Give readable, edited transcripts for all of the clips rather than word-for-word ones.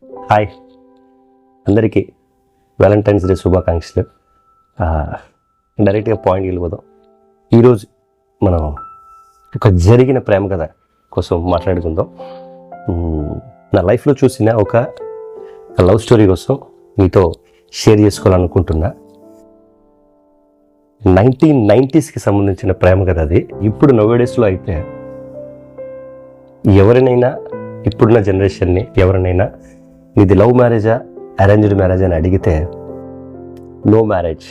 Hi అందరికీ Valentine's day శుభాకాంక్షలు. డైరెక్ట్గా పాయింట్కి వెళ్ళిపోదాం. ఈరోజు మనం ఒక జరిగిన ప్రేమ కథ కోసం మాట్లాడుకుందాం. నా లైఫ్లో చూసిన ఒక లవ్ స్టోరీ కోసం మీతో షేర్ చేసుకోవాలనుకుంటున్నా. 1990s సంబంధించిన ప్రేమ కథ అది. ఇప్పుడు నోవేడేస్లో అయితే ఎవరినైనా, ఇప్పుడున్న జనరేషన్ని ఎవరినైనా ఇది లవ్ మ్యారేజా అరేంజ్డ్ మ్యారేజ్ అని అడిగితే నో మ్యారేజ్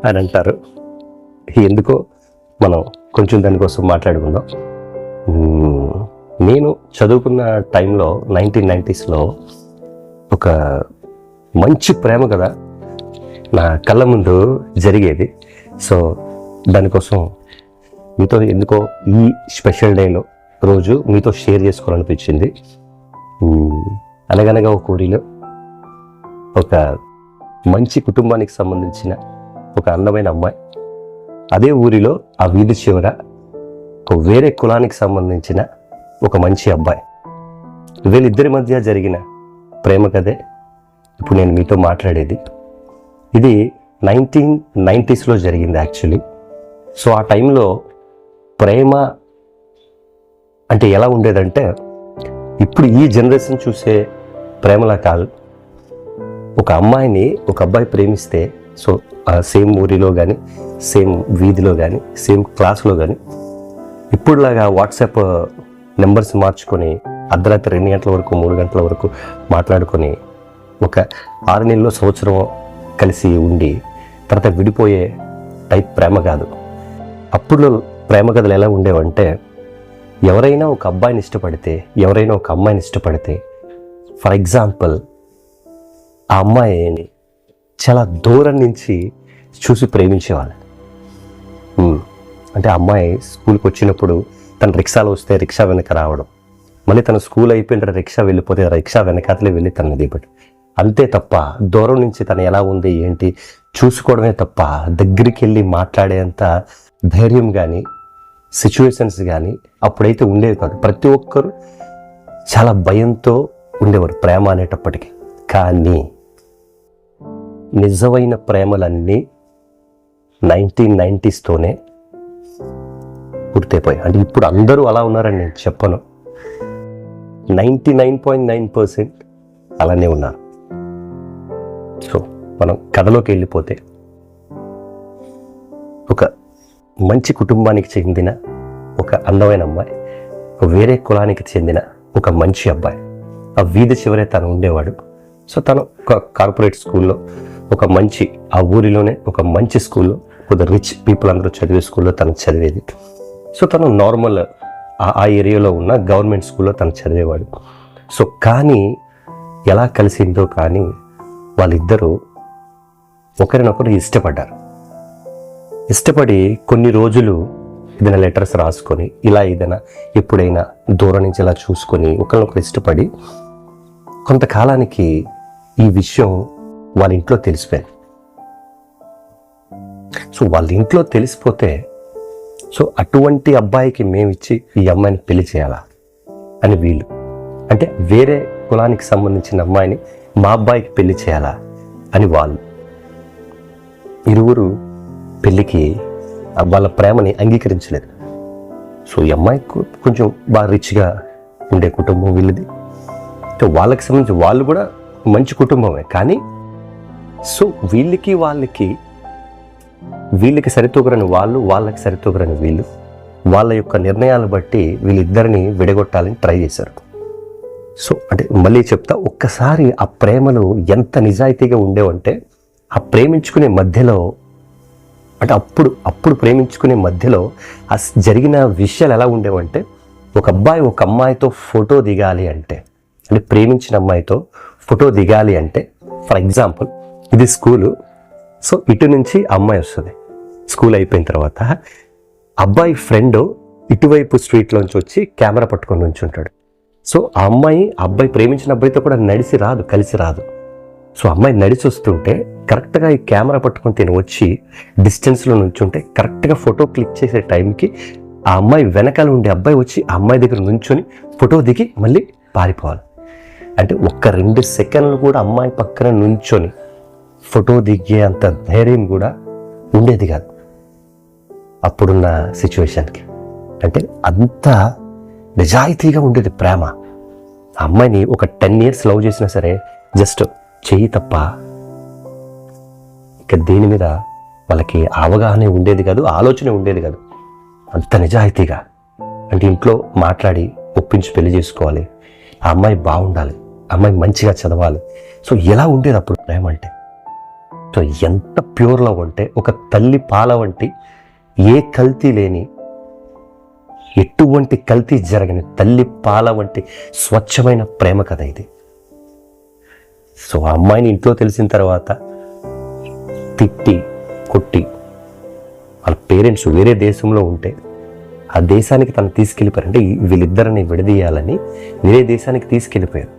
అని అంటారు. ఎందుకో మనం కొంచెం దానికోసం మాట్లాడుకుందాం. నేను చదువుకున్న టైంలో 1990sలో ఒక మంచి ప్రేమ కదా నా కళ్ళ ముందు జరిగేది. సో దానికోసం మీతో ఎందుకో ఈ స్పెషల్ డేలో రోజు మీతో షేర్ చేసుకోవాలనిపించింది. అనగనగా ఒక ఊరిలో ఒక మంచి కుటుంబానికి సంబంధించిన ఒక అందమైన అమ్మాయి, అదే ఊరిలో ఆ వీధి చివర ఒక వేరే కులానికి సంబంధించిన ఒక మంచి అబ్బాయి, వీళ్ళిద్దరి మధ్య జరిగిన ప్రేమ కథే ఇప్పుడు నేను మీతో మాట్లాడేది. ఇది 1990sలో జరిగింది యాక్చువల్లీ. సో ఆ టైంలో ప్రేమ అంటే ఎలా ఉండేదంటే ఇప్పుడు ఈ జనరేషన్ చూసే ప్రేమలా కాదు. ఒక అమ్మాయిని ఒక అబ్బాయి ప్రేమిస్తే సో సేమ్ ఊరిలో కానీ, సేమ్ వీధిలో కానీ, సేమ్ క్లాస్లో కానీ ఇప్పుడులాగా వాట్సాప్ నెంబర్స్ మార్చుకొని అర్ధరాత్రి 2 గంటల వరకు 3 గంటల వరకు మాట్లాడుకొని ఒక 6 నెలల్లో సంవత్సరం కలిసి ఉండి తర్వాత విడిపోయే టైప్ ప్రేమ కాదు. అప్పుడు ప్రేమ కథలు ఎలా ఉండేవంటే, ఎవరైనా ఒక అబ్బాయిని ఇష్టపడితే, ఎవరైనా ఒక అమ్మాయిని ఇష్టపడితే, ఫర్ ఎగ్జాంపుల్ ఆ అమ్మాయిని చాలా దూరం నుంచి చూసి ప్రేమించేవాళ్ళు. అంటే అమ్మాయి స్కూల్కి వచ్చినప్పుడు తన రిక్షాలో వస్తే రిక్షా వెనక రావడం, మళ్ళీ తన స్కూల్ అయిపోయిన రిక్షా వెళ్ళిపోతే రిక్షా వెనకాతలే వెళ్ళి తనని దిగడం, అంతే తప్ప దూరం నుంచి తను ఎలా ఉంది ఏంటి చూసుకోవడమే తప్ప దగ్గరికి వెళ్ళి మాట్లాడేంత ధైర్యం కానీ సిచ్యువేషన్స్ కానీ అప్పుడైతే ఉండేవి కాదు. ప్రతి ఒక్కరు చాలా భయంతో ఉండేవారు ప్రేమ అనేటప్పటికీ. కానీ నిజమైన ప్రేమలన్నీ 1990stోనే పూర్తయిపోయాయి. అంటే ఇప్పుడు అందరూ అలా ఉన్నారని నేను చెప్పను, 99.9% అలానే ఉన్నారు. సో మనం కథలోకి వెళ్ళిపోతే, ఒక మంచి కుటుంబానికి చెందిన ఒక అందమైన అమ్మాయి, ఒక వేరే కులానికి చెందిన ఒక మంచి అబ్బాయి, ఆ వీధి చివరే తను ఉండేవాడు. సో తను ఒక కార్పొరేట్ స్కూల్లో, ఒక మంచి ఆ ఊరిలోనే ఒక మంచి స్కూల్లో, కొద్దిగా రిచ్ పీపుల్ అందరూ చదివే స్కూల్లో తను చదివేది. సో తను నార్మల్ ఆ ఏరియాలో ఉన్న గవర్నమెంట్ స్కూల్లో తను చదివేవాడు. సో కానీ ఎలా కలిసిందో కానీ వాళ్ళిద్దరూ ఒకరినొకరు ఇష్టపడి కొన్ని రోజులు ఏదైనా లెటర్స్ రాసుకొని ఇలా ఏదైనా ఎప్పుడైనా దూరం నుంచి ఇలా చూసుకొని ఒకరినొకరు ఇష్టపడి కొంతకాలానికి ఈ విషయం వాళ్ళ ఇంట్లో తెలిసిపోయింది. సో వాళ్ళ ఇంట్లో తెలిసిపోతే, సో అటువంటి అబ్బాయికి మేమిచ్చి ఈ అమ్మాయిని పెళ్లి చేయాలా అని వీళ్ళు, అంటే వేరే కులానికి సంబంధించిన అమ్మాయిని మా అబ్బాయికి పెళ్లి చేయాలా అని వాళ్ళు ఇరువురు పెళ్ళికి వాళ్ళ ప్రేమని అంగీకరించలేదు. సో ఈ అమ్మాయి కొంచెం బాగా రిచ్గా ఉండే కుటుంబం వీళ్ళది. సో వాళ్ళకి సంబంధించి వాళ్ళు కూడా మంచి కుటుంబమే. కానీ సో వీళ్ళకి సరితూగరని వాళ్ళు, వాళ్ళకి సరితూగరని వీళ్ళు, వాళ్ళ యొక్క నిర్ణయాలు బట్టి వీళ్ళిద్దరిని విడగొట్టాలని ట్రై చేశారు. సో అంటే మళ్ళీ చెప్తా, ఒక్కసారి ఆ ప్రేమలు ఎంత నిజాయితీగా ఉండేవంటే, ఆ ప్రేమించుకునే మధ్యలో, అంటే అప్పుడు ప్రేమించుకునే మధ్యలో ఆ జరిగిన విషయాలు ఎలా ఉండేవంటే, ఒక అబ్బాయి ఒక అమ్మాయితో ఫోటో దిగాలి అంటే, అంటే ప్రేమించిన అమ్మాయితో ఫోటో దిగాలి అంటే, ఫర్ ఎగ్జాంపుల్ ఇది స్కూలు. సో ఇటు నుంచి అమ్మాయి వస్తుంది, స్కూల్ అయిపోయిన తర్వాత అబ్బాయి ఫ్రెండ్ ఇటువైపు స్ట్రీట్లోంచి వచ్చి కెమెరా పట్టుకొని నుంచుంటాడు. సో ఆ అబ్బాయి ప్రేమించిన అబ్బాయితో కూడా కలిసి రాదు. సో అమ్మాయి నడిచి వస్తుంటే కరెక్ట్గా ఈ కెమెరా పట్టుకొని తిని వచ్చి డిస్టెన్స్లో నుంచుంటే కరెక్ట్గా ఫోటో క్లిక్ చేసే టైంకి ఆ అమ్మాయి వెనకాల ఉండే అబ్బాయి వచ్చి ఆ అమ్మాయి దగ్గర నుంచొని ఫోటో దిగి మళ్ళీ పారిపోవాలి. అంటే ఒక్క 2 సెకండ్లు కూడా అమ్మాయి పక్కన నుంచొని ఫోటో దిగే అంత ధైర్యం కూడా ఉండేది కాదు అప్పుడున్న సిచ్యువేషన్కి. అంటే అంత నిజాయితీగా ఉండేది ప్రేమ. ఆ అమ్మాయిని ఒక 10 years లవ్ చేసినా సరే జస్ట్ చెయ్యి తప్ప ఇక దేని మీద వాళ్ళకి అవగాహన ఉండేది కాదు, ఆలోచన ఉండేది కాదు. అంత నిజాయితీగా. అంటే ఇంట్లో మాట్లాడి ఒప్పించి పెళ్లి చేసుకోవాలి, ఆ అమ్మాయి బాగుండాలి, అమ్మాయి మంచిగా చదవాలి. సో ఎలా ఉండేది అప్పుడు ప్రేమ అంటే. సో ఎంత ప్యూర్ లవ్ అంటే ఒక తల్లి పాల వంటి, ఏ కల్తీ లేని, ఎటువంటి కల్తీ జరగని తల్లి పాల వంటి స్వచ్ఛమైన ప్రేమ కథ ఇది. సో ఆ అమ్మాయిని ఇంట్లో తెలిసిన తర్వాత తిట్టి కొట్టి వాళ్ళ పేరెంట్స్ వేరే దేశంలో ఉంటే ఆ దేశానికి తను తీసుకెళ్ళిపోయారు. అంటే వీళ్ళిద్దరిని విడదీయాలని వేరే దేశానికి తీసుకెళ్ళిపోయారు.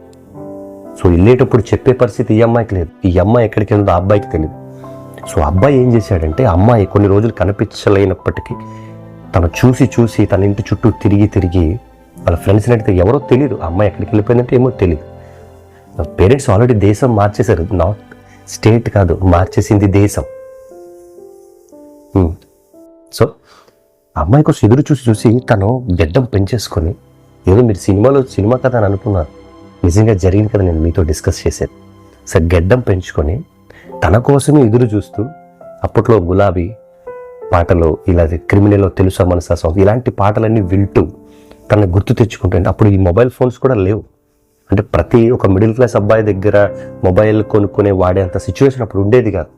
సో వెళ్ళేటప్పుడు చెప్పే పరిస్థితి ఈ అమ్మాయికి లేదు. ఈ అమ్మాయి ఎక్కడికి వెళ్ళిందో ఆ అబ్బాయికి తెలియదు. సో అబ్బాయి ఏం చేశాడంటే, అమ్మాయి కొన్ని రోజులు కనిపించలేనప్పటికీ తను చూసి తన ఇంటి చుట్టూ తిరిగి వాళ్ళ ఫ్రెండ్స్ని అడిగితే ఎవరో తెలియదు. అమ్మాయి ఎక్కడికి వెళ్ళిపోయిందంటే ఏమో తెలియదు. పేరెంట్స్ ఆల్రెడీ దేశం మార్చేశారు, నాట్ స్టేట్ కాదు, మార్చేసింది దేశం. సో అమ్మాయి కోసం ఎదురు చూసి తను గెడ్డం పెంచేసుకొని, ఏదో మీరు సినిమా కథ అని అనుకున్నారు, నిజంగా జరిగింది కదా, నేను మీతో డిస్కస్ చేశాను. సో గెడ్డం పెంచుకొని తన కోసమే ఎదురు చూస్తూ, అప్పట్లో గులాబీ పాటలు, ఇలా క్రిమినల్లో తెలుసా మనసా సాంగ్, ఇలాంటి పాటలన్నీ వింటూ తనని గుర్తు తెచ్చుకుంటుంది. అప్పుడు ఈ మొబైల్ ఫోన్స్ కూడా లేవు. అంటే ప్రతి ఒక మిడిల్ క్లాస్ అబ్బాయి దగ్గర మొబైల్ కొనుక్కునే వాడేంత సిచ్యువేషన్ అప్పుడు ఉండేది కాదు.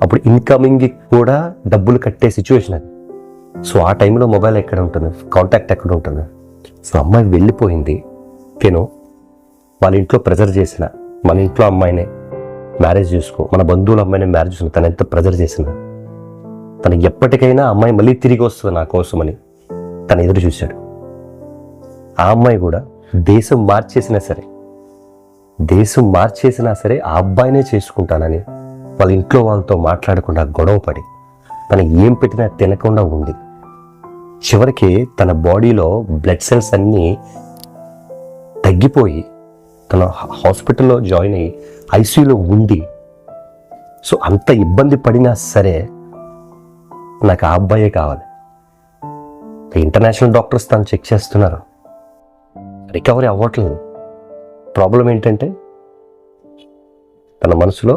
అప్పుడు ఇన్కమింగ్కి కూడా డబ్బులు కట్టే సిచ్యువేషన్ అది. సో ఆ టైంలో మొబైల్ ఎక్కడ ఉంటుంది, కాంటాక్ట్ ఎక్కడ ఉంటుంది. సో అమ్మాయి వెళ్ళిపోయింది. నేను వాళ్ళ ఇంట్లో ప్రెజర్ చేసిన, మన ఇంట్లో అమ్మాయినే మ్యారేజ్ చేసుకో, మన బంధువుల అమ్మాయినే మ్యారేజ్ చేసుకుని తను ఎంత ప్రెజర్ చేసిన, తను ఎప్పటికైనా అమ్మాయి మళ్ళీ తిరిగి వస్తుంది నా కోసమని తను ఎదురు చూశాడు. ఆ అమ్మాయి కూడా దేశం మార్చేసినా సరే ఆ అబ్బాయినే చేసుకుంటానని వాళ్ళ ఇంట్లో వాళ్ళతో మాట్లాడకుండా గొడవపడి తను ఏం పెట్టినా తినకుండా ఉంది. చివరికి తన బాడీలో బ్లడ్ సెల్స్ అన్నీ తగ్గిపోయి తన హాస్పిటల్లో జాయిన్ అయ్యి ఐసీయూలో ఉండి, సో అంత ఇబ్బంది పడినా సరే నాకు ఆ అబ్బాయే కావాలి. ఇంటర్నేషనల్ డాక్టర్స్ తను చెక్ చేస్తున్నారు, రికవరీ అవ్వట్లేదు. ప్రాబ్లం ఏంటంటే తన మనసులో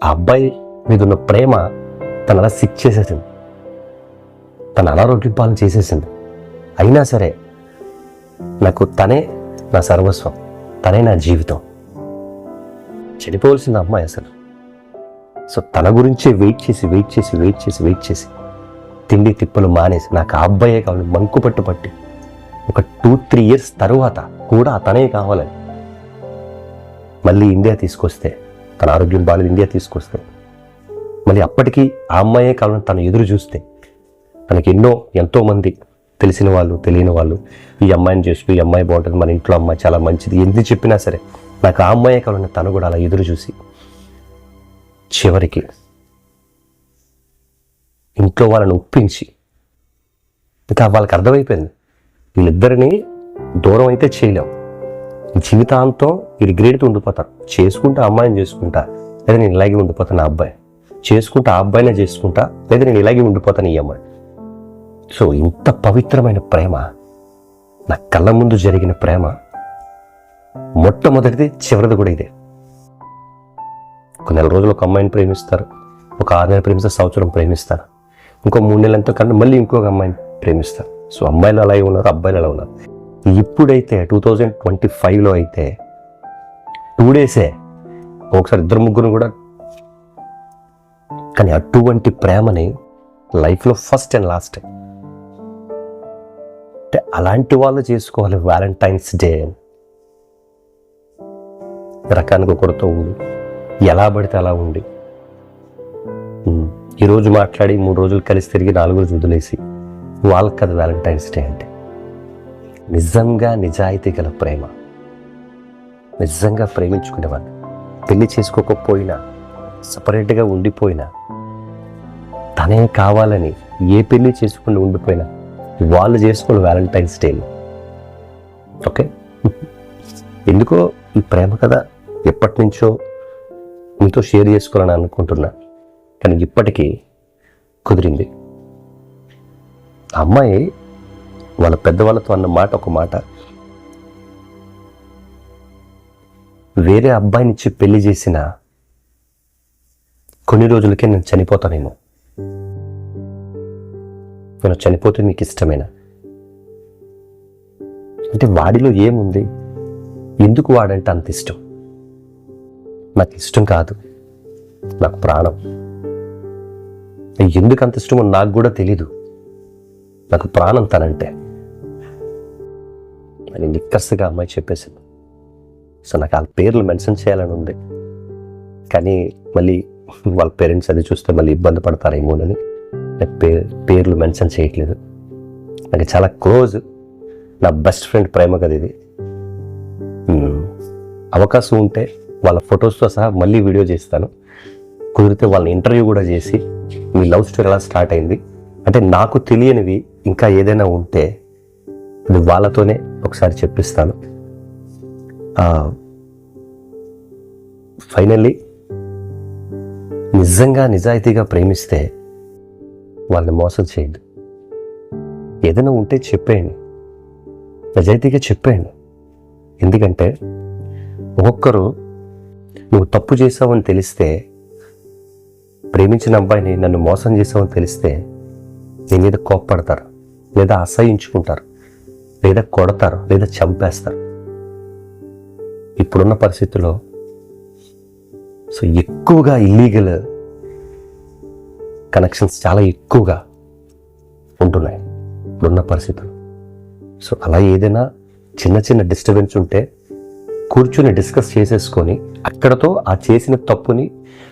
ఆ అబ్బాయి మీద ఉన్న ప్రేమ తను అలా సిక్ చేసేసింది, తన అనారోగ్యం పాలన చేసేసింది. అయినా సరే నాకు తనే నా సర్వస్వం, తనే నా జీవితం. చనిపోవలసింది అమ్మాయి అసలు. సో తన గురించే వెయిట్ చేసి తిండి తిప్పలు మానేసి నాకు ఆ అబ్బాయే కావాలి మంకు పట్టి ఒక 2-3 years తరువాత కూడా తనే కావాలని మళ్ళీ ఇండియా తీసుకొస్తే, తన ఆరోగ్యం బాగాలేదు, ఇండియా తీసుకొస్తే మళ్ళీ అప్పటికీ ఆ అమ్మాయే కావాలని తను ఎదురు చూస్తే, తనకి ఎంతోమంది తెలిసిన వాళ్ళు తెలియని వాళ్ళు ఈ అమ్మాయిని చేసుకో, ఈ అమ్మాయి బాగుంటుంది, మన ఇంట్లో అమ్మాయి చాలా మంచిది ఎందుకు చెప్పినా సరే నాకు ఆ అమ్మాయే కావాలని తను కూడా అలా ఎదురు చూసి చివరికి ఇంట్లో వాళ్ళని ఒప్పించి, ఇంకా వాళ్ళకి అర్థమైపోయింది వీళ్ళిద్దరిని దూరం అయితే చేయలేం, జీవితాంతం ఈ రిగ్రెట్తో ఉండిపోతారు. చేసుకుంటా అమ్మాయిని చేసుకుంటా, లేదా నేను ఇలాగే ఉండిపోతాను, ఆ అబ్బాయి చేసుకుంటా ఆ అబ్బాయినే చేసుకుంటా, లేదా నేను ఇలాగే ఉండిపోతాను ఈ అమ్మాయి. సో ఇంత పవిత్రమైన ప్రేమ, నా కళ్ళ ముందు జరిగిన ప్రేమ, మొట్టమొదటిది చివరిది కూడా ఇదే. ఒక 4 రోజులు ఒక అమ్మాయిని ప్రేమిస్తారు, ఒక 6 నెలలు ప్రేమిస్తారు, సంవత్సరం ప్రేమిస్తారు, ఇంకో 3 నెలలతో కన్నా మళ్ళీ ఇంకొక అమ్మాయిని ప్రేమిస్తారు. సో అమ్మాయిలు అలాగే ఉన్నారు, అబ్బాయిలు అలా ఉన్నారు. ఇప్పుడైతే 2025లో అయితే 2 days ఒకసారి 2-3 కూడా, కానీ అటువంటి ప్రేమని లైఫ్లో ఫస్ట్ అండ్ లాస్ట్ అంటే అలాంటి వాళ్ళు చేసుకోవాలి. వ్యాలంటైన్స్ డే రకానికి ఒకరితో ఉండి ఎలా పడితే అలా ఉండి, ఈరోజు మాట్లాడి 3 రోజులు కలిసి తిరిగి 4 రోజులు వదిలేసి వాళ్ళకి కదా వ్యాలంటైన్స్ డే అంటే. నిజంగా నిజాయితీ గల ప్రేమ, నిజంగా ప్రేమించుకునేవాళ్ళు, పెళ్లి చేసుకోకపోయినా సపరేట్గా ఉండిపోయినా, తనే కావాలని ఏ పెళ్లి చేసుకుని ఉండిపోయినా వాళ్ళు చేసుకోవాలి వ్యాలంటైన్స్ డేని. ఓకే. ఎందుకో ఈ ప్రేమ కథ ఎప్పటి నుంచో మీతో షేర్ చేసుకోవాలని అనుకుంటున్నా, కానీ ఇప్పటికీ కుదిరింది. ఆ అమ్మాయి వాళ్ళ పెద్దవాళ్ళతో అన్న మాట ఒక మాట, వేరే అబ్బాయినిచ్చి పెళ్లి చేసిన కొన్ని రోజులకే నేను చనిపోతానేమో, నేను చనిపోతే నీకు ఇష్టమేనా అంటే వాడిలో ఏముంది, ఎందుకు వాడంటే అంత ఇష్టం? నాకు ఇష్టం కాదు, నాకు ప్రాణం. ఎందుకు అంత ఇష్టమో నాకు కూడా తెలీదు, నాకు ప్రాణం తనంటే అని నిక్కర్స్గా అమ్మాయి చెప్పేసింది. సో నాకు వాళ్ళ పేర్లు మెన్షన్ చేయాలని ఉంది, కానీ మళ్ళీ వాళ్ళ పేరెంట్స్ అది చూస్తే మళ్ళీ ఇబ్బంది పడతారేమోనని నాకు పేర్లు మెన్షన్ చేయట్లేదు. నాకు చాలా క్లోజ్, నా బెస్ట్ ఫ్రెండ్ ప్రేమ కదా ఇది. అవకాశం ఉంటే వాళ్ళ ఫొటోస్తో సహా మళ్ళీ వీడియో చేస్తాను. కుదిరితే వాళ్ళని ఇంటర్వ్యూ కూడా చేసి మీ లవ్ స్టోరీ ఎలా స్టార్ట్ అయింది అంటే నాకు తెలియనివి ఇంకా ఏదైనా ఉంటే అది వాళ్ళతోనే ఒకసారి చెప్పిస్తాను. ఫైనల్లీ నిజంగా నిజాయితీగా ప్రేమిస్తే వాళ్ళని మోసం చేయద్దు. ఏదైనా ఉంటే చెప్పేయండి, నిజాయితీగా చెప్పేయండి. ఎందుకంటే ఒక్కొక్కరు నువ్వు తప్పు చేసావని తెలిస్తే, ప్రేమించిన అబ్బాయిని నన్ను మోసం చేసావని తెలిస్తే నీ మీద కోప్పడతారు, లేదా అసహించుకుంటారు, లేదా కొడతారు, లేదా చంపేస్తారు. ఇప్పుడున్న పరిస్థితుల్లో సో ఎక్కువగా ఇల్లీగల్ కనెక్షన్స్ చాలా ఎక్కువగా ఉంటున్నాయి ఇప్పుడున్న పరిస్థితులు. సో అలా ఏదైనా చిన్న చిన్న డిస్టర్బెన్స్ ఉంటే కూర్చుని డిస్కస్ చేసేసుకొని అక్కడతో ఆ చేసిన తప్పుని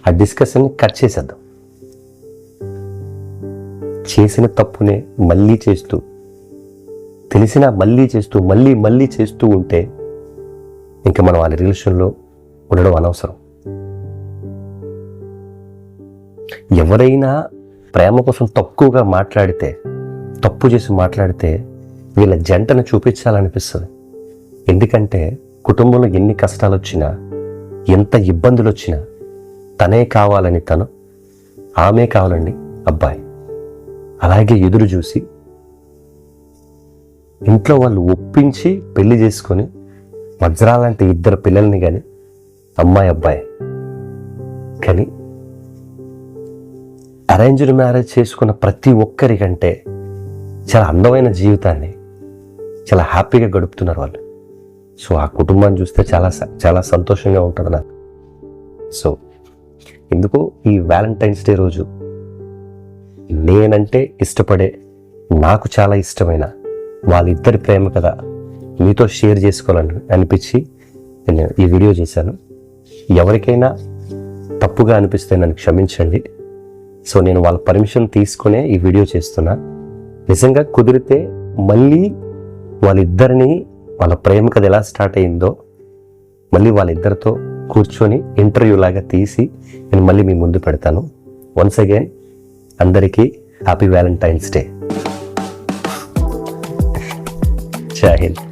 ఆ డిస్కషన్ని కట్ చేసేద్దాం. చేసిన తప్పునే మళ్ళీ చేస్తూ, తెలిసినా మళ్ళీ చేస్తూ, మళ్ళీ చేస్తూ ఉంటే ఇంకా మనం వాళ్ళ రిలేషన్లో ఉండడం అనవసరం. ఎవరైనా ప్రేమ కోసం తక్కువగా మాట్లాడితే, తప్పు చేసి మాట్లాడితే వీళ్ళ జంటను చూపించాలనిపిస్తుంది. ఎందుకంటే కుటుంబంలో ఎన్ని కష్టాలు వచ్చినా, ఎంత ఇబ్బందులు వచ్చినా తనే కావాలని తను, ఆమె కావాలండి అబ్బాయి. అలాగే ఎదురు చూసి ఇంట్లో వాళ్ళు ఒప్పించి పెళ్లి చేసుకొని వజ్రాలంటే 2 పిల్లల్ని కానీ అమ్మాయి అబ్బాయి. కానీ అరేంజ్డ్ మ్యారేజ్ చేసుకున్న ప్రతి ఒక్కరికంటే చాలా అందమైన జీవితాన్ని చాలా హ్యాపీగా గడుపుతున్నారు వాళ్ళు. సో ఆ కుటుంబాన్ని చూస్తే చాలా చాలా సంతోషంగా ఉంటుంది నాకు. సో ఎందుకు ఈ వ్యాలంటైన్స్ డే రోజు నేనంటే ఇష్టపడే, నాకు చాలా ఇష్టమైన వాళ్ళిద్దరి ప్రేమ కథ మీతో షేర్ చేసుకోవాలని అనిపించి నేను ఈ వీడియో చేశాను. ఎవరికైనా తప్పుగా అనిపిస్తే నన్ను క్షమించండి. సో నేను వాళ్ళ పర్మిషన్ తీసుకునే ఈ వీడియో చేస్తున్నా. నిజంగా కుదిరితే మళ్ళీ వాళ్ళిద్దరిని, వాళ్ళ ప్రేమ కథ ఎలా స్టార్ట్ అయిందో మళ్ళీ వాళ్ళిద్దరితో కూర్చొని ఇంటర్వ్యూ లాగా తీసి నేను మళ్ళీ మీ ముందు పెడతాను. వన్స్ అగైన్ అందరికీ హ్యాపీ వ్యాలంటైన్స్ డే. జై హింద్.